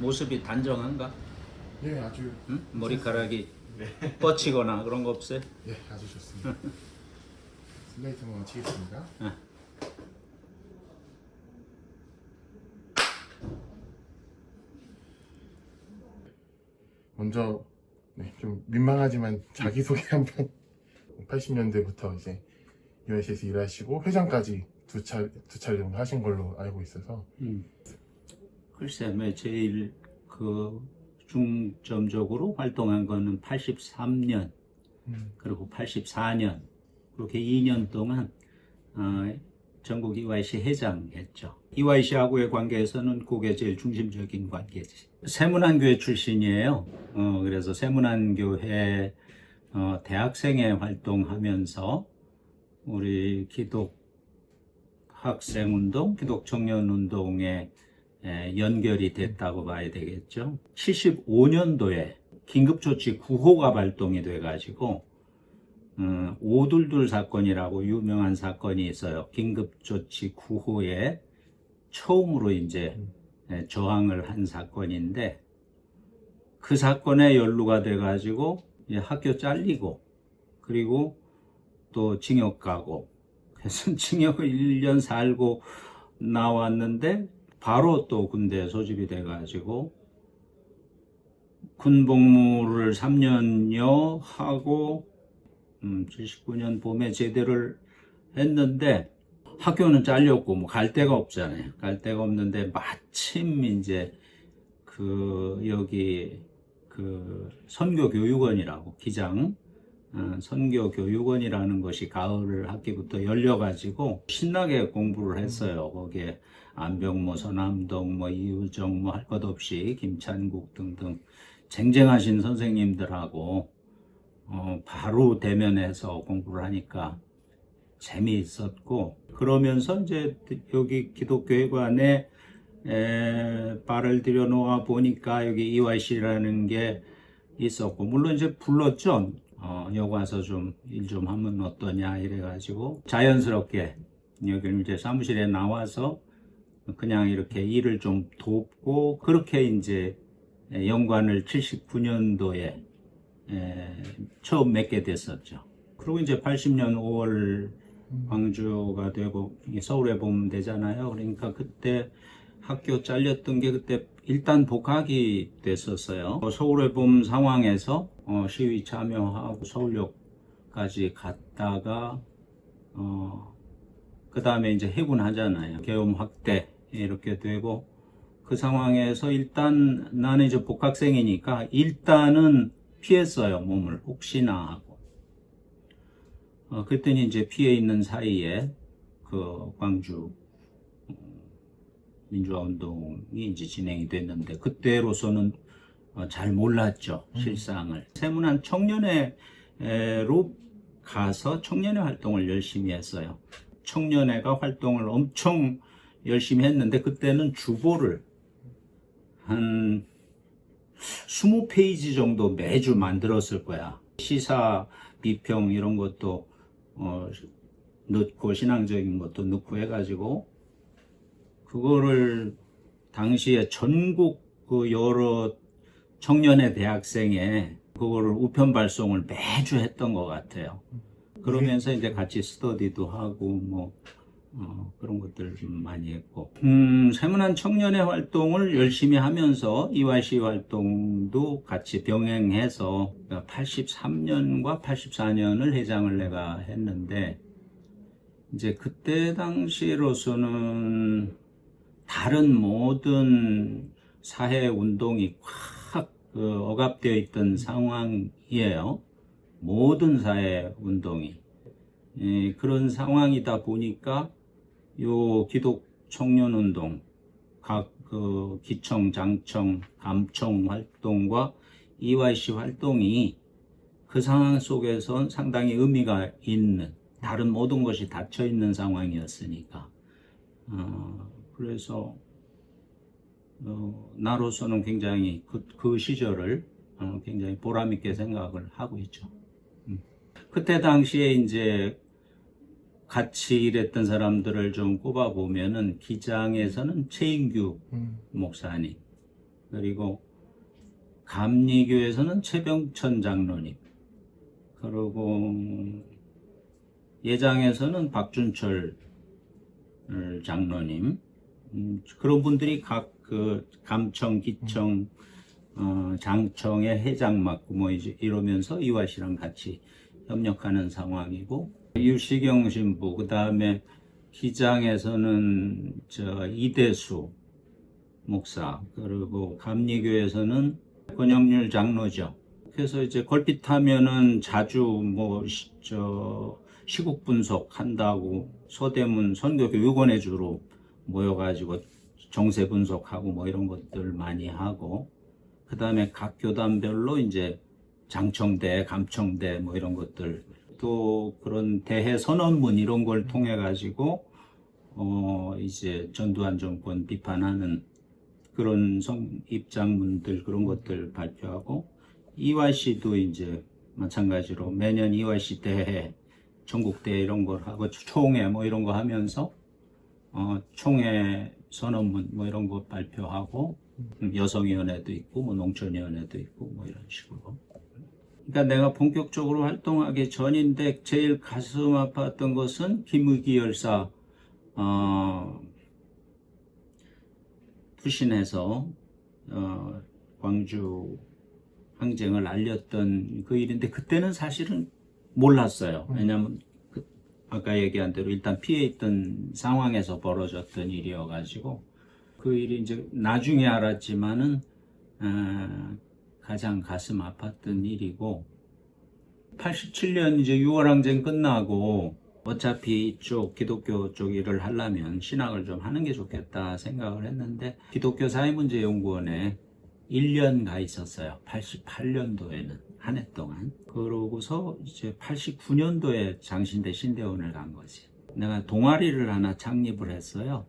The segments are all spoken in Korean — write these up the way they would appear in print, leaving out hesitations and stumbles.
모습이 단정한가? 예, 아주 응? 머리카락이 네, 뻗치거나 그런 거 없어요? 예, 아주 좋습니다. 슬레이트 한번 치겠습니다. 응. 먼저 좀 민망하지만 자기소개 한번. 80년대부터 이제 UIC에서 일하시고 회장까지 두 차례 정도 하신 걸로 알고 있어서. 글쎄, 뭐 제일 그 중점적으로 활동한 거는 83년 그리고 84년 그렇게 2년 동안 전국 EYC 회장했죠. EYC하고의 관계에서는 그게 제일 중심적인 관계지. 세문안교회 출신이에요. 그래서 세문안교회 대학생회 활동하면서 우리 기독 학생운동, 기독 청년운동에 연결이 됐다고 봐야 되겠죠. 75년도에 긴급조치 9호가 발동이 돼가지고 오둘둘 사건이라고 유명한 사건이 있어요. 긴급조치 9호에 처음으로 이제 저항을 한 사건인데 그 사건에 연루가 돼가지고 학교 잘리고 그리고 또 징역 가고 그래서 징역을 1년 살고 나왔는데 바로 또 군대에 소집이 돼가지고 군복무를 3년여 하고 79년 봄에 제대를 했는데 학교는 잘렸고 뭐 갈 데가 없잖아요. 갈 데가 없는데 마침 이제 그 여기 그 선교교육원이라고 기장 선교교육원이라는 것이 가을 학기부터 열려가지고 신나게 공부를 했어요. 거기에 안병모, 서남동, 뭐 이유정, 뭐 할 것 없이 김찬국 등등 쟁쟁하신 선생님들하고 바로 대면해서 공부를 하니까 재미있었고 그러면서 이제 여기 기독교회관에 발을 들여놓아 보니까 여기 EYC라는 게 있었고 물론 이제 불렀죠. 여기 와서 좀 일 좀 하면 어떠냐 이래가지고 자연스럽게 여기 이제 사무실에 나와서 그냥 이렇게 일을 좀 돕고 그렇게 이제 연관을 79년도에 처음 맺게 됐었죠. 그리고 이제 80년 5월 광주가 되고 서울에 보면 되잖아요. 그러니까 그때 학교 잘렸던 게 그때 일단 복학이 됐었어요. 서울에 봄 상황에서 시위 참여하고 서울역까지 갔다가 그 다음에 이제 해군하잖아요. 계엄 확대 이렇게 되고 그 상황에서 일단 나는 이제 복학생이니까 일단은 피했어요. 몸을 혹시나 하고 그랬더니 이제 피해 있는 사이에 그 광주 민주화 운동이 이제 진행이 됐는데 그때로서는 잘 몰랐죠. 실상을. 세문안 청년회로 가서 청년회 활동을 열심히 했어요. 청년회가 활동을 엄청 열심히 했는데 그때는 주보를 한 20페이지 정도 매주 만들었을 거야. 시사, 비평 이런 것도 넣고 신앙적인 것도 넣고 해가지고 그거를 당시에 전국 그 여러 청년회 대학생에 그거를 우편 발송을 매주 했던 것 같아요. 그러면서 이제 같이 스터디도 하고 뭐 그런 것들을 좀 많이 했고 세문안 청년회 활동을 열심히 하면서 EYC 활동도 같이 병행해서 83년과 84년을 회장을 내가 했는데 이제 그때 당시로서는 다른 모든 사회 운동이 확 억압되어 있던 상황이에요. 모든 사회 운동이 그런 상황이다 보니까 요 기독 청년 운동, 각 그 기청, 장청, 감청 활동과 EYC 활동이 그 상황 속에선 상당히 의미가 있는 다른 모든 것이 닫혀 있는 상황이었으니까 그래서 나로서는 굉장히 그 시절을 굉장히 보람있게 생각을 하고 있죠. 그때 당시에 이제 같이 일했던 사람들을 좀 꼽아보면은 기장에서는 최인규 목사님, 그리고 감리교에서는 최병천 장로님, 그리고 예장에서는 박준철 장로님, 그런 분들이 각 그 감청, 기청, 장청의 회장 맡고 뭐 이러면서 이화씨랑 같이 협력하는 상황이고, 유시경 신부, 그 다음에 기장에서는 이대수 목사, 그리고 감리교에서는 권영률 장로죠. 그래서 이제 걸핏하면은 자주 뭐 시국 분석한다고 서대문 선교교육원에 주로 모여가지고 정세 분석하고 뭐 이런 것들 많이 하고, 그 다음에 각 교단별로 이제 장청대, 감청대 뭐 이런 것들, 또 그런 대해 선언문 이런 걸 통해 가지고 이제 전두환 정권 비판하는 그런 입장문들, 그런 것들 발표하고, 이화씨도 이제 마찬가지로 매년 이화씨 대회, 전국대회 이런 걸 하고, 총회 뭐 이런 거 하면서 총회 선언문 뭐 이런 거 발표하고, 여성위원회도 있고 뭐 농촌위원회도 있고 뭐 이런 식으로. 그러니까 내가 본격적으로 활동하기 전인데 제일 가슴 아팠던 것은 김의기 열사 투신해서 광주 항쟁을 알렸던 그 일인데, 그때는 사실은 몰랐어요. 왜냐하면 아까 얘기한 대로 일단 피해 있던 상황에서 벌어졌던 일이어가지고, 그 일이 이제 나중에 알았지만은 가장 가슴 아팠던 일이고, 87년 이제 6월 항쟁 끝나고 어차피 이쪽 기독교 쪽 일을 하려면 신학을 좀 하는 게 좋겠다 생각을 했는데, 기독교 사회문제연구원에 1년 가 있었어요. 88년도에는 한 해 동안. 그러고서 이제 89년도에 장신대 신대원을 간 거지. 내가 동아리를 하나 창립을 했어요.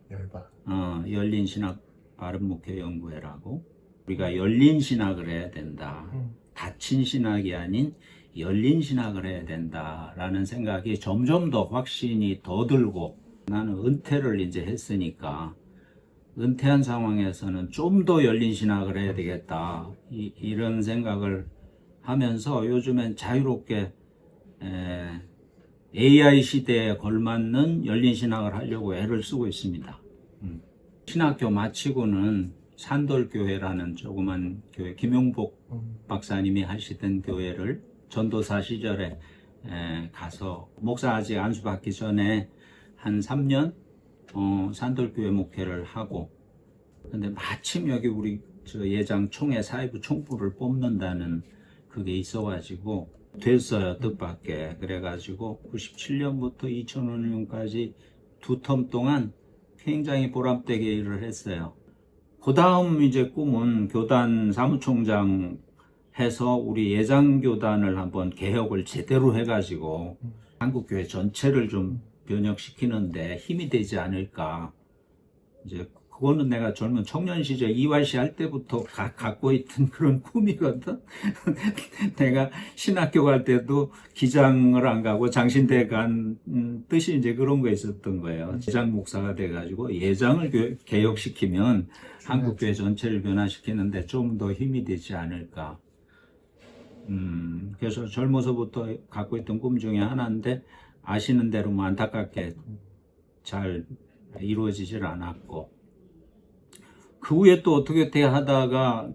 열린신학 바른목회연구회라고. 우리가 열린신학을 해야 된다. 닫힌 신학이 아닌 열린신학을 해야 된다라는 생각이 점점 더 확신이 더 들고, 나는 은퇴를 이제 했으니까 은퇴한 상황에서는 좀 더 열린신학을 해야 되겠다, 이런 생각을 하면서 요즘엔 자유롭게 AI 시대에 걸맞는 열린신학을 하려고 애를 쓰고 있습니다. 신학교 마치고는 산돌교회라는 조그만 교회, 김용복 박사님이 하시던 교회를 전도사 시절에 가서, 목사 아직 안수 받기 전에 한 3년 산돌교회 목회를 하고, 근데 마침 여기 우리 예장 총회 사회부 총부를 뽑는다는 그게 있어가지고 됐어요, 뜻밖의. 그래가지고 97년부터 2005년까지 2텀 동안 굉장히 보람되게 일을 했어요. 그 다음 이제 꿈은 교단 사무총장 해서 우리 예장교단을 한번 개혁을 제대로 해가지고 한국교회 전체를 좀 변혁시키는데 힘이 되지 않을까. 이제 그거는 내가 젊은 청년 시절 이화시 할 때부터 갖고 있던 그런 꿈이거든. 내가 신학교 갈 때도 기장을 안 가고 장신대 간 뜻이 이제 그런 거 있었던 거예요. 지장 목사가 돼가지고 예장을 개혁시키면 한국교회 전체를 변화시키는데 좀 더 힘이 되지 않을까. 그래서 젊어서부터 갖고 있던 꿈 중에 하나인데, 아시는 대로 뭐 안타깝게 잘 이루어지질 않았고, 그 후에 또 어떻게 하다가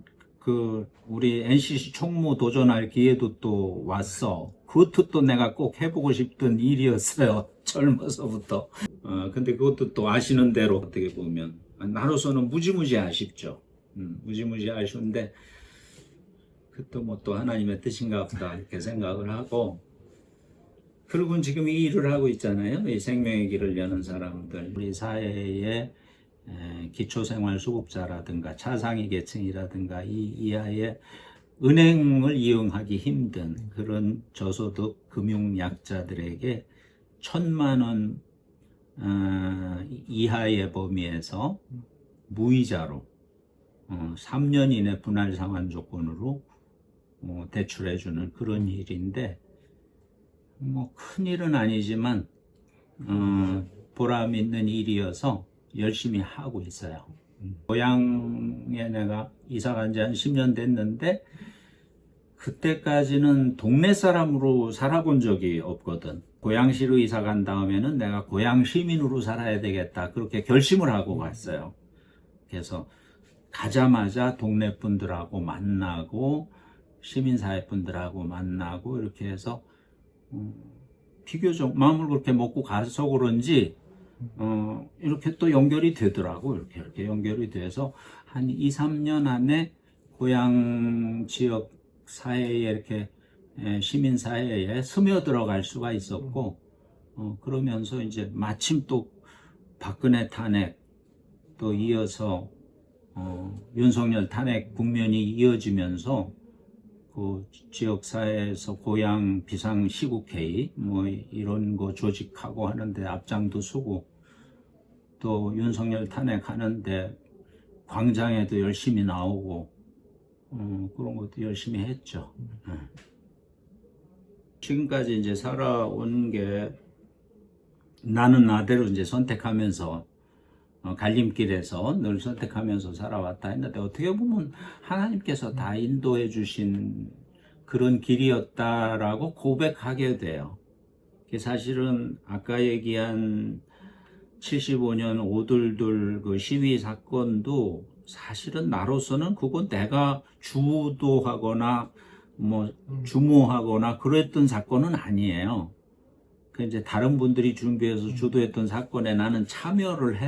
우리 NCC 총무 도전할 기회도 또 왔어. 그것도 또 내가 꼭 해보고 싶던 일이었어요. 젊어서부터. 근데 그것도 또 아시는 대로 어떻게 보면 나로서는 무지무지 아쉽죠. 무지무지 아쉬운데, 그것도 뭐 또 하나님의 뜻인가 보다 이렇게 생각을 하고, 그리고 지금 이 일을 하고 있잖아요. 이 생명의 길을 여는 사람들, 우리 사회의 기초생활수급자라든가 차상위 계층이라든가 이 이하의 은행을 이용하기 힘든 그런 저소득 금융약자들에게 1,000만 원 이하의 범위에서 무이자로 3년 이내 분할 상환 조건으로 대출해주는 그런 일인데, 뭐 큰 일은 아니지만 보람 있는 일이어서 열심히 하고 있어요. 고향에 내가 이사 간 지 한 10년 됐는데 그때까지는 동네 사람으로 살아본 적이 없거든. 고양시로 이사 간 다음에는 내가 고양 시민으로 살아야 되겠다. 그렇게 결심을 하고 갔어요. 그래서 가자마자 동네 분들하고 만나고 시민사회 분들하고 만나고 이렇게 해서 비교적 마음을 그렇게 먹고 가서 그런지 이렇게 또 연결이 되더라고. 이렇게 연결이 돼서 한 2, 3년 안에 고향 지역 사회에 이렇게 시민 사회에 스며들어갈 수가 있었고 그러면서 이제 마침 또 박근혜 탄핵 또 이어서 윤석열 탄핵 국면이 이어지면서 그 지역 사회에서 고향 비상 시국회의 뭐 이런 거 조직하고 하는데 앞장도 서고 또 윤석열 탄핵하는데 광장에도 열심히 나오고 그런 것도 열심히 했죠. 지금까지 이제 살아온 게 나는 나대로 이제 선택하면서 갈림길에서 늘 선택하면서 살아왔다 했는데 어떻게 보면 하나님께서 다 인도해 주신 그런 길이었다라고 고백하게 돼요. 사실은 아까 얘기한 75년 5.22 그 시위 사건도 사실은 나로서는 그건 내가 주도하거나 뭐 주모하거나 그랬던 사건은 아니에요. 그 이제 다른 분들이 준비해서 주도했던 사건에 나는 참여를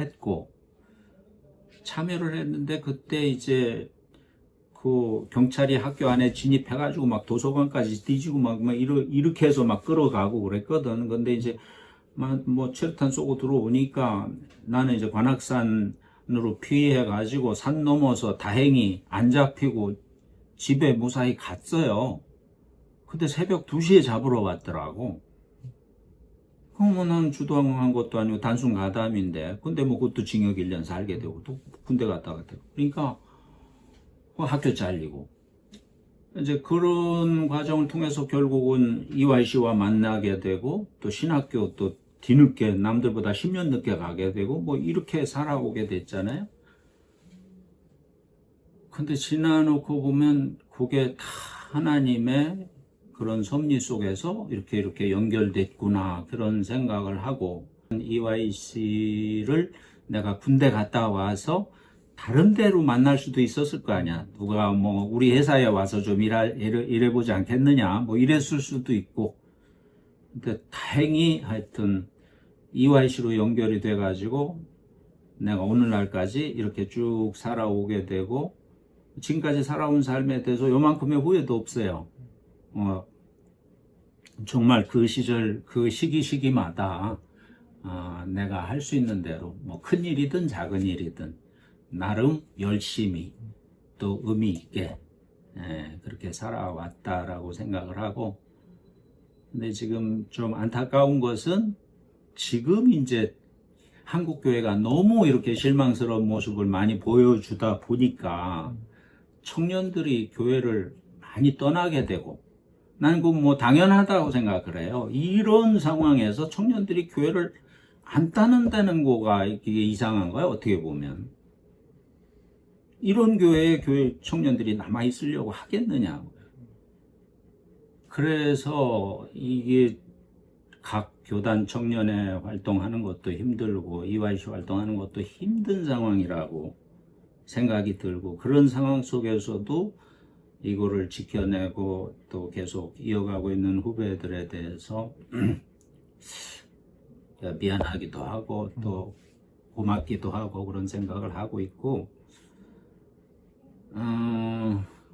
했는데 그때 이제 그 경찰이 학교 안에 진입해가지고 막 도서관까지 뒤지고 막 이렇게 해서 막 끌어가고 그랬거든. 근데 이제 뭐 최루탄 쏘고 들어오니까 나는 이제 관악산으로 피해가지고 산 넘어서 다행히 안 잡히고 집에 무사히 갔어요. 근데 새벽 2시에 잡으러 왔더라고. 그러면 난 주도한 것도 아니고 단순 가담인데 근데 뭐 그것도 징역 1년 살게 되고 또 군대 갔다 되고 그러니까 학교 잘리고 이제 그런 과정을 통해서 결국은 이화이 씨와 만나게 되고 또 신학교 또 뒤늦게 남들보다 10년 늦게 가게 되고 뭐 이렇게 살아오게 됐잖아요. 근데 지나놓고 보면 그게 다 하나님의 그런 섭리 속에서 이렇게 연결됐구나 그런 생각을 하고 이화이 씨를 내가 군대 갔다 와서 다른 데로 만날 수도 있었을 거 아니야. 누가 뭐 우리 회사에 와서 좀 일해보지 않겠느냐 뭐 이랬을 수도 있고 근데 다행히 하여튼 이화이 씨로 연결이 돼 가지고 내가 오늘날까지 이렇게 쭉 살아오게 되고 지금까지 살아온 삶에 대해서 요만큼의 후회도 없어요. 정말 그 시절 그 시기마다 내가 할 수 있는 대로 뭐 큰 일이든 작은 일이든 나름 열심히 또 의미 있게 그렇게 살아왔다라고 생각을 하고 근데 지금 좀 안타까운 것은 지금 이제 한국 교회가 너무 이렇게 실망스러운 모습을 많이 보여주다 보니까 청년들이 교회를 많이 떠나게 되고 나는 그건 뭐 당연하다고 생각을 해요. 이런 상황에서 청년들이 교회를 안 따는다는 거가 이게 이상한 거야 어떻게 보면. 이런 교회에 교회 청년들이 남아 있으려고 하겠느냐고. 그래서 이게 각 교단 청년회 활동하는 것도 힘들고 EYC 활동하는 것도 힘든 상황이라고 생각이 들고 그런 상황 속에서도 이거를 지켜내고 또 계속 이어가고 있는 후배들에 대해서 미안하기도 하고 또 고맙기도 하고 그런 생각을 하고 있고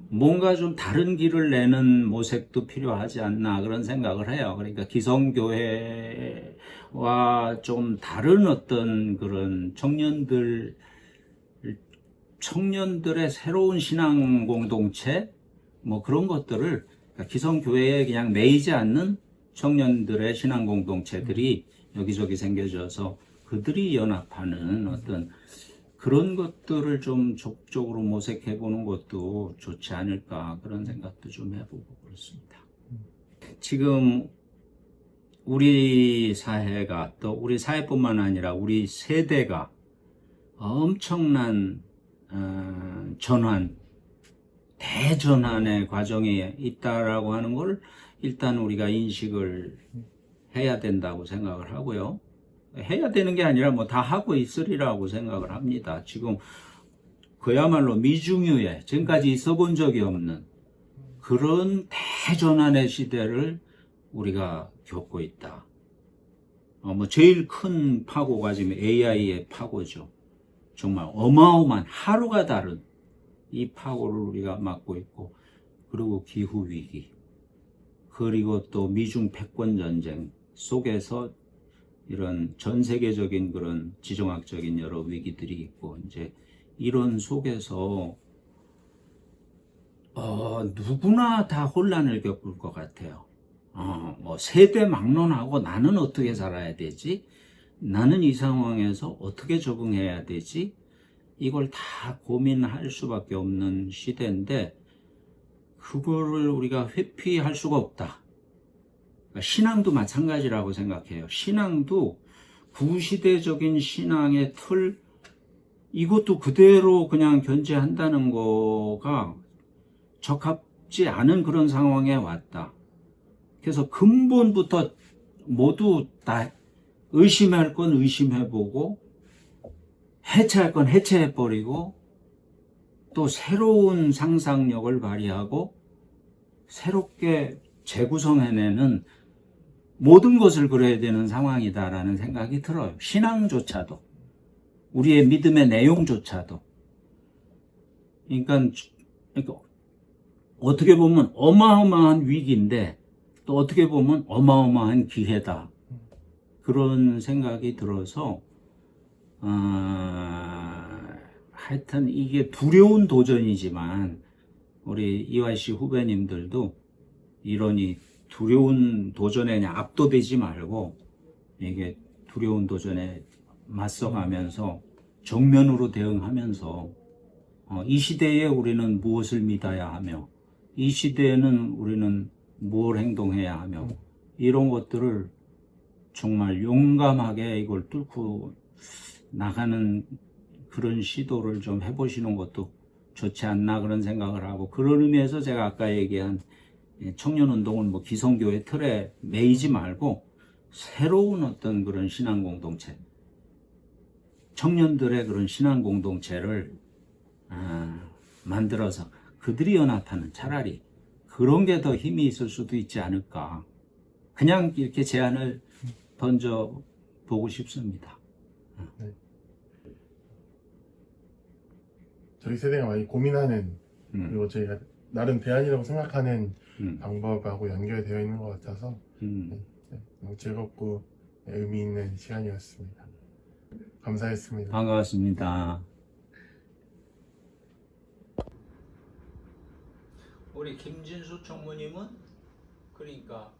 뭔가 좀 다른 길을 내는 모색도 필요하지 않나 그런 생각을 해요. 그러니까 기성교회와 좀 다른 어떤 그런 청년들의 새로운 신앙 공동체 뭐 그런 것들을 그러니까 기성교회에 그냥 매이지 않는 청년들의 신앙 공동체들이 여기저기 생겨져서 그들이 연합하는 어떤 그런 것들을 좀 적극적으로 모색해 보는 것도 좋지 않을까 그런 생각도 좀 해보고 그렇습니다. 지금 우리 사회가 또 우리 사회뿐만 아니라 우리 세대가 엄청난 전환, 대전환의 과정에 있다라고 하는 걸 일단 우리가 인식을 해야 된다고 생각을 하고요. 해야 되는 게 아니라 뭐 다 하고 있으리라고 생각을 합니다. 지금 그야말로 미중유의 지금까지 있어 본 적이 없는 그런 대전환의 시대를 우리가 겪고 있다. 뭐 제일 큰 파고가 지금 AI의 파고죠. 정말 어마어마한 하루가 다른 이 파고를 우리가 맞고 있고, 그리고 기후 위기, 그리고 또 미중 패권 전쟁 속에서 이런 전 세계적인 그런 지정학적인 여러 위기들이 있고, 이제 이런 속에서 누구나 다 혼란을 겪을 것 같아요. 뭐 세대 막론하고 나는 어떻게 살아야 되지? 나는 이 상황에서 어떻게 적응해야 되지? 이걸 다 고민할 수밖에 없는 시대인데, 그거를 우리가 회피할 수가 없다. 그러니까 신앙도 마찬가지라고 생각해요. 신앙도 구시대적인 신앙의 틀, 이것도 그대로 그냥 견제한다는 거가 적합지 않은 그런 상황에 왔다. 그래서 근본부터 모두 다 의심할 건 의심해보고, 해체할 건 해체해버리고, 또 새로운 상상력을 발휘하고 새롭게 재구성해내는 모든 것을 그려야 되는 상황이다라는 생각이 들어요. 신앙조차도, 우리의 믿음의 내용조차도. 그러니까 어떻게 보면 어마어마한 위기인데 또 어떻게 보면 어마어마한 기회다. 그런 생각이 들어서 하여튼 이게 두려운 도전이지만 우리 이화씨 후배님들도 이런 이 두려운 도전에 그냥 압도되지 말고 이게 두려운 도전에 맞서가면서 정면으로 대응하면서 이 시대에 우리는 무엇을 믿어야 하며 이 시대에는 우리는 무엇을 행동해야 하며 이런 것들을 정말 용감하게 이걸 뚫고 나가는 그런 시도를 좀 해보시는 것도 좋지 않나 그런 생각을 하고, 그런 의미에서 제가 아까 얘기한 청년운동을 뭐 기성교회 틀에 매이지 말고 새로운 어떤 그런 신앙 공동체, 청년들의 그런 신앙 공동체를 만들어서 그들이 연합하는, 차라리 그런 게 더 힘이 있을 수도 있지 않을까, 그냥 이렇게 제안을 던져 보고 싶습니다. 네. 저희 세대가 많이 고민하는, 그리고 저희가 나름 대안이라고 생각하는 방법하고 연결되어 있는 것 같아서 너무 즐겁고 의미 있는 시간이었습니다. 감사했습니다. 반갑습니다. 우리 김진수 총무님은 그러니까